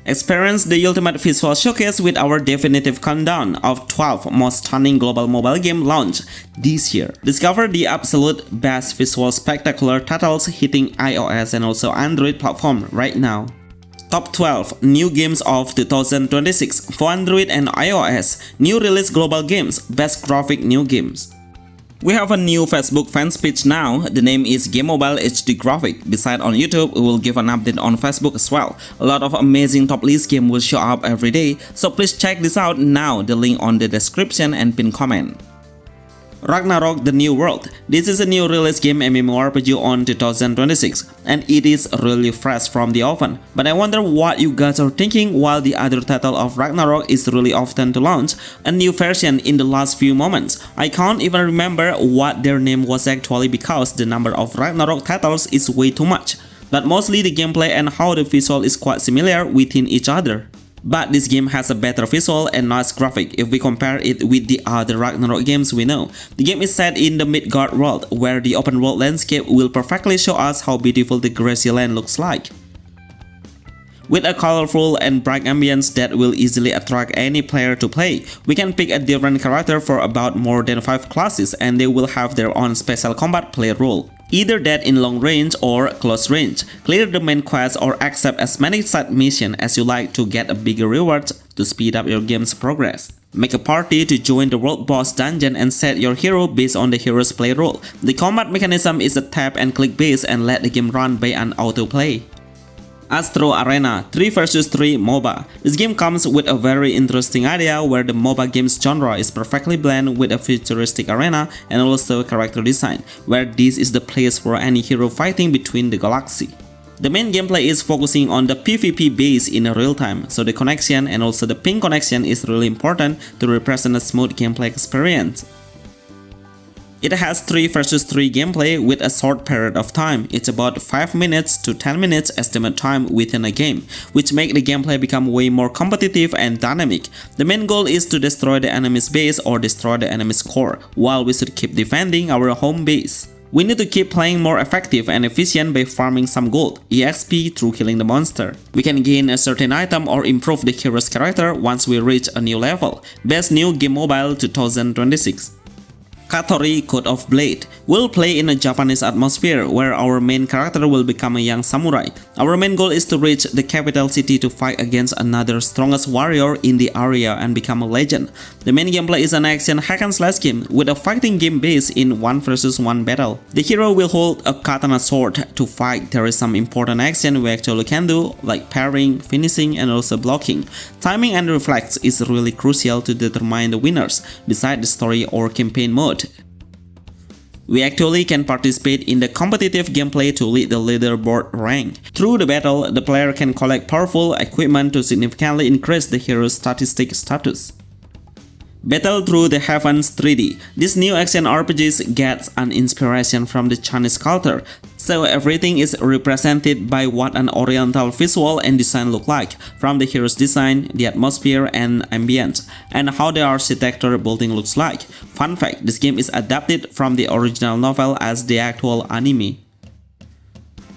Experience the ultimate visual showcase with our definitive countdown of 12 most stunning global mobile game launched this year. Discover the absolute best visual spectacular titles hitting iOS and also Android platform right now. Top 12 New Games of 2026 for Android and iOS. New release global games. Best graphic new games. We have a new Facebook fans page now. The name is GameMobile HDgraphic. Besides on YouTube, we will give an update on Facebook as well. A lot of amazing top list games will show up every day, so please check this out now. The link on the description and pinned comment. Ragnarok: The New World. This is a new release game MMORPG on 2026 and it is really fresh from the oven. But I wonder what you guys are thinking while the other title of Ragnarok is really often to launch a new version in the last few moments. I can't even remember what their name was actually because the number of Ragnarok titles is way too much. But mostly the gameplay and how the visual is quite similar within each other. But this game has a better visual and nice graphic if we compare it with the other Ragnarok games we know. The game is set in the Midgard world, where the open world landscape will perfectly show us how beautiful the grassy land looks like. With a colorful and bright ambience that will easily attract any player to play, we can pick a different character for about more than 5 classes and they will have their own special combat play role. Either that in long range or close range. Clear the main quest or accept as many side missions as you like to get a bigger reward to speed up your game's progress. Make a party to join the world boss dungeon and set your hero based on the hero's play role. The combat mechanism is a tap and click base and let the game run by an autoplay. Astro Arena 3 vs 3 MOBA. This game comes with a very interesting idea where the MOBA games genre is perfectly blended with a futuristic arena and also character design, where this is the place for any hero fighting between the galaxy. The main gameplay is focusing on the PvP base in real time, so the connection and also the ping connection is really important to represent a smooth gameplay experience. It has 3 vs 3 gameplay with a short period of time. It's about 5 minutes to 10 minutes estimate time within a game, which make the gameplay become way more competitive and dynamic. The main goal is to destroy the enemy's base or destroy the enemy's core, while we should keep defending our home base. We need to keep playing more effective and efficient by farming some gold, EXP through killing the monster. We can gain a certain item or improve the hero's character once we reach a new level. Best new game mobile 2026. Katari Code of Blade will play in a Japanese atmosphere where our main character will become a young samurai. Our main goal is to reach the capital city to fight against another strongest warrior in the area and become a legend. The main gameplay is an action hack and slash game with a fighting game based in 1 vs 1 battle. The hero will hold a katana sword to fight. There is some important action we actually can do like parrying, finishing and also blocking. Timing and reflex is really crucial to determine the winners, besides the story or campaign mode. We actually can participate in the competitive gameplay to lead the leaderboard rank. Through the battle, the player can collect powerful equipment to significantly increase the hero's statistic status. Battle Through the Heavens 3D. This new action RPG gets an inspiration from the Chinese culture, so everything is represented by what an oriental visual and design look like, from the hero's design, the atmosphere and ambience, and how the architecture building looks like. Fun fact, this game is adapted from the original novel as the actual anime.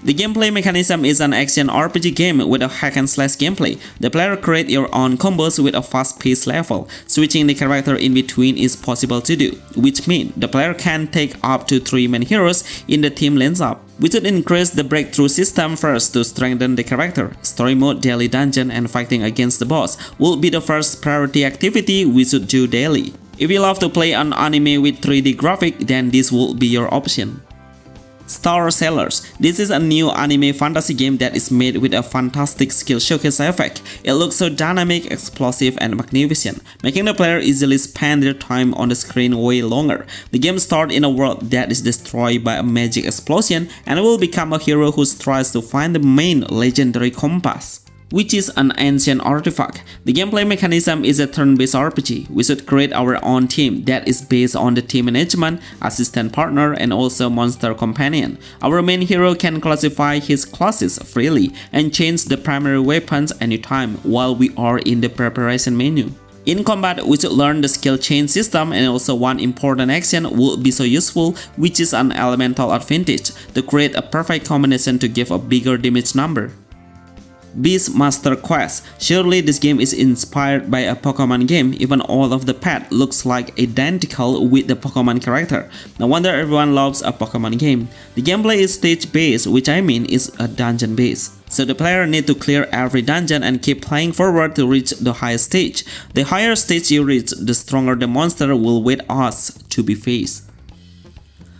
The gameplay mechanism is an action RPG game with a hack and slash gameplay. The player create your own combos with a fast-paced level. Switching the character in between is possible to do, which means the player can take up to 3 main heroes in the team lineup. We should increase the breakthrough system first to strengthen the character. Story mode, daily dungeon, and fighting against the boss will be the first priority activity we should do daily. If you love to play an anime with 3D graphic, then this will be your option. Star Sailors. This is a new anime fantasy game that is made with a fantastic skill showcase effect. It looks so dynamic, explosive, and magnificent, making the player easily spend their time on the screen way longer. The game starts in a world that is destroyed by a magic explosion and will become a hero who tries to find the main legendary compass, which is an ancient artifact. The gameplay mechanism is a turn-based RPG. We should create our own team that is based on the team management, assistant partner, and also monster companion. Our main hero can classify his classes freely and change the primary weapons anytime while we are in the preparation menu. In combat, we should learn the skill chain system, and also one important action will be so useful, which is an elemental advantage to create a perfect combination to give a bigger damage number. Beastmaster Quest. Surely this game is inspired by a Pokemon game, even all of the pet looks like identical with the Pokemon character. No wonder everyone loves a Pokemon game. The gameplay is stage based, which I mean is a dungeon based. So the player need to clear every dungeon and keep playing forward to reach the highest stage. The higher stage you reach, the stronger the monster will wait us to be faced.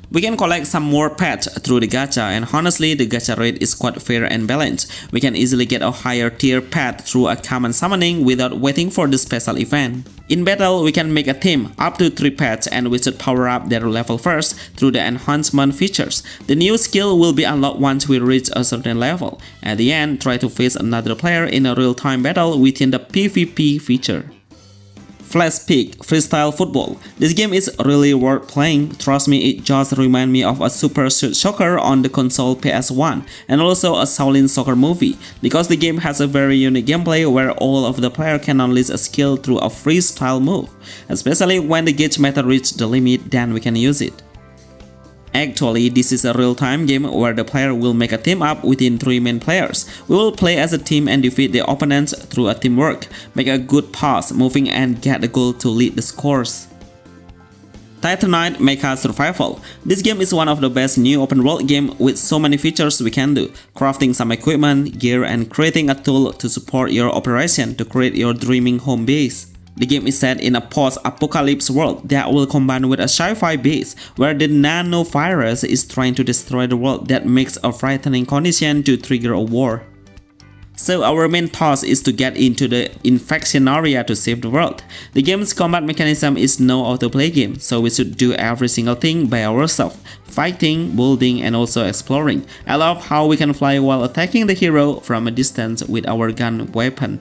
We can collect some more pets through the gacha, and honestly the gacha rate is quite fair and balanced. We can easily get a higher tier pet through a common summoning without waiting for the special event. In battle, we can make a team up to 3 pets, and we should power up their level first through the enhancement features. The new skill will be unlocked once we reach a certain level. At the end, try to face another player in a real-time battle within the PvP feature. Flash Pick Freestyle Football. This game is really worth playing. Trust me, it just reminds me of a Super Street Soccer on the console PS1 and also a Shaolin Soccer movie, because the game has a very unique gameplay where all of the player can unleash a skill through a freestyle move. Especially when the gauge meter reaches the limit, then we can use it. Actually, this is a real-time game where the player will make a team up within 3 main players. We will play as a team and defeat the opponents through a teamwork, make a good pass, moving and get the goal to lead the scores. Titanite Mecca Survival. This game is one of the best new open world game with so many features we can do. Crafting some equipment, gear, and creating a tool to support your operation to create your dreaming home base. The game is set in a post-apocalypse world that will combine with a sci-fi base where the nanovirus is trying to destroy the world that makes a frightening condition to trigger a war. So our main task is to get into the infection area to save the world. The game's combat mechanism is no auto-play game, so we should do every single thing by ourselves, fighting, building, and also exploring. I love how we can fly while attacking the hero from a distance with our gun weapon.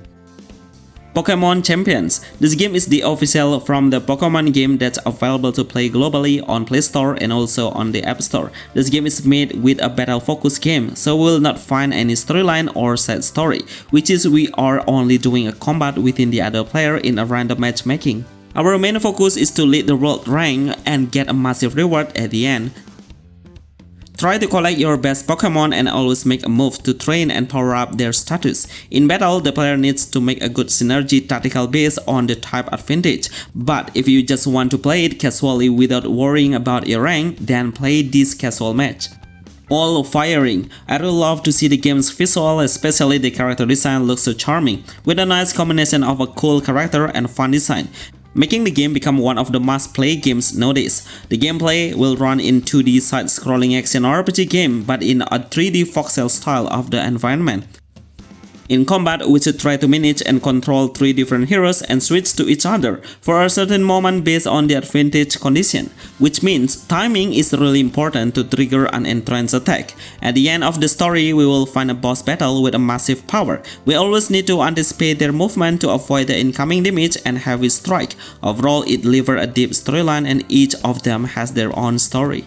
Pokémon Champions. This game is the official from the Pokémon game that's available to play globally on Play Store and also on the App Store. This game is made with a battle-focused game, so we will not find any storyline or side story, which is we are only doing a combat within the other player in a random matchmaking. Our main focus is to lead the world rank and get a massive reward at the end. Try to collect your best Pokemon and always make a move to train and power up their status. In battle, the player needs to make a good synergy tactical based on the type advantage. But if you just want to play it casually without worrying about your rank, then play this casual match. All firing. I really love to see the game's visual, especially the character design looks so charming, with a nice combination of a cool character and fun design, making the game become one of the must-play games nowadays. The gameplay will run in 2D side-scrolling action RPG game, but in a 3D voxel style of the environment. In combat, we should try to manage and control 3 different heroes and switch to each other for a certain moment based on the advantage condition, which means timing is really important to trigger an entrance attack. At the end of the story, we will find a boss battle with a massive power. We always need to anticipate their movement to avoid the incoming damage and heavy strike. Overall, it delivers a deep storyline and each of them has their own story.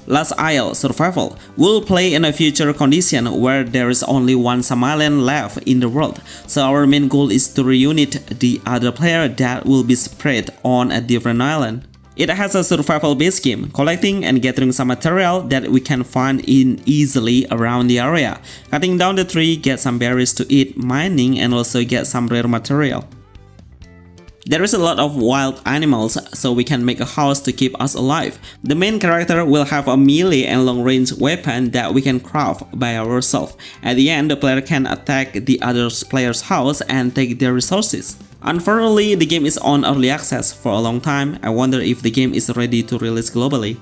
Last Isle Survival. We'll play in a future condition where there is only one island left in the world, so our main goal is to reunite the other player that will be spread on a different island. It has a survival based game, collecting and gathering some material that we can find in easily around the area, cutting down the tree, get some berries to eat, mining, and also get some rare material. There is a lot of wild animals, so we can make a house to keep us alive. The main character will have a melee and long-range weapon that we can craft by ourselves. At the end, the player can attack the other player's house and take their resources. Unfortunately, the game is on early access for a long time. I wonder if the game is ready to release globally.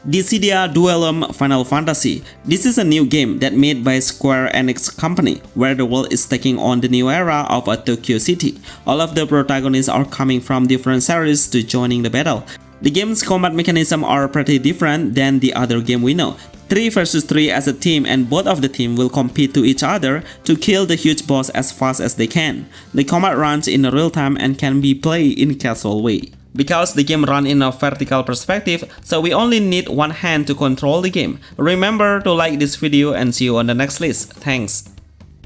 Dissidia Duellum Final Fantasy. This is a new game that made by Square Enix company, where the world is taking on the new era of a Tokyo city. All of the protagonists are coming from different series to joining the battle. The game's combat mechanisms are pretty different than the other game we know. 3 versus 3 as a team, and both of the team will compete to each other to kill the huge boss as fast as they can. The combat runs in real time and can be played in casual way. Because the game runs in a vertical perspective, so we only need one hand to control the game. Remember to like this video and see you on the next list. Thanks.